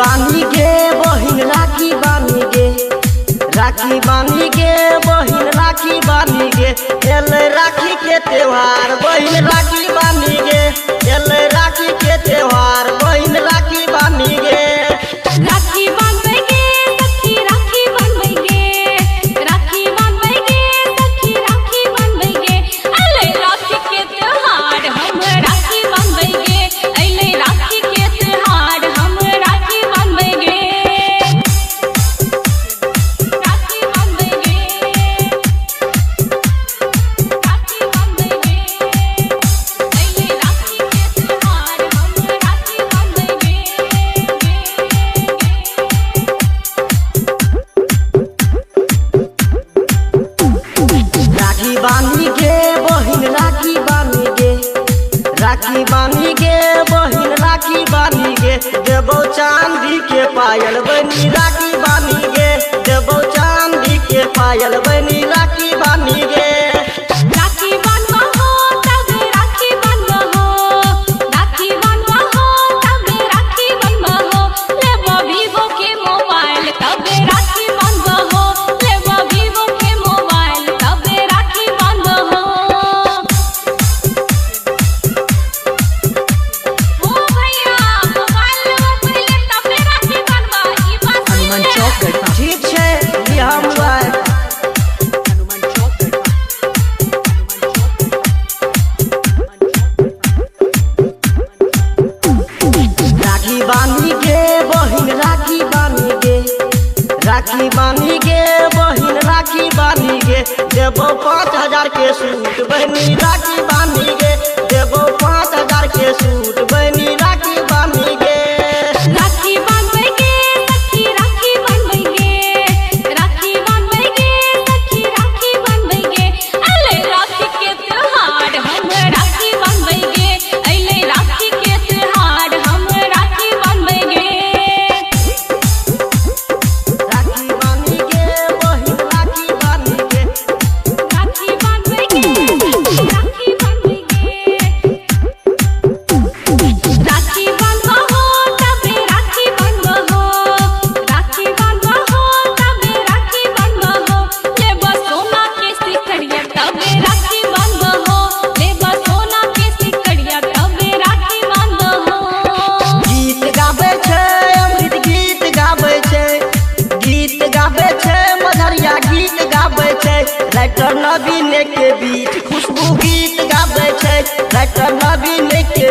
बानी गे बहिन राखी बानी गे, राखी बानी गे बहिन राखी बानी गे, एल राखी के त्योहार बहिन राखी बानी गे, एल राखी के त्योहार बहिन राखी बानी गे। राखी बांधबै गे सखी राखी बांधबै गे, राखी बांधबै गे सखी राखी बांधबै गे, अइले राखी के त्योहार हम राखी बांधबै गे, अइले राखी के त्योहार हम राखी बांधबै गे, राखी बांधबै गे, राखी बांधबै गे, अइले राखी के त्योहार हम राखी बांधबै गे। राखी बानी गे बहिन राखी बानी गे, राखी बानी गे बहिन राखी बानी गे, देबो चांदी के पायल बनी राखी बानी गे, देबो चांदी के पायल बनी राखी बानी गे। राखी बांधबा हो तब राखी बांधबा हो, राखी बांधबा हो तब राखी बांधबा हो, लेबो वीवो के मोबाइल तब राखी बांधबा हो, लेबो वीवो के मोबाइल तब राखी बांधबा हो। ओ भैया मोबाइल लेबो पहिले तब राखी बांधबा, ई बात हनुमान चौक गढ़वा। ठीक छै लिहा मोबाइल। हनुमान चौक गढ़वा। राखी बानी गे बहिन राखी बानी गे, राखी बानी गे बहिन राखी बानी गे, देबो 5000 के सूट बहनी राखी बानी गे, देबो 5000 के सूट बहनी राखी बानी गे। राखी बांधबै गे सखी राखी बांधबै गे, राखी बांधबै गे सखी राखी बांधबै गे, अइले राखी के त्योहार हम राखी बांधबै गे, अइले राखी के त्योहार हम राखी बांधबै गे। राखी बानी गे बहिन राखी बानी गे, राखी बांधबै गे राखी बांधबै गे, राखी बांधबा हो तब राखी बांधबा हो, राखी बांधबा हो तब राखी बांधबा हो, लेबा सोना के सिकड़िया तब राखी बांधबा हो, लेबा सोना के सिकड़िया तब राखी बांधबा हो। गीत गाबै छै अमृत गीत गाबै छै, गीत गाबै छै मधुरिया गीत गाबै छै, राइटर नवीन के बीच खुशबू गीत गाबै छै, राइटर नवीन के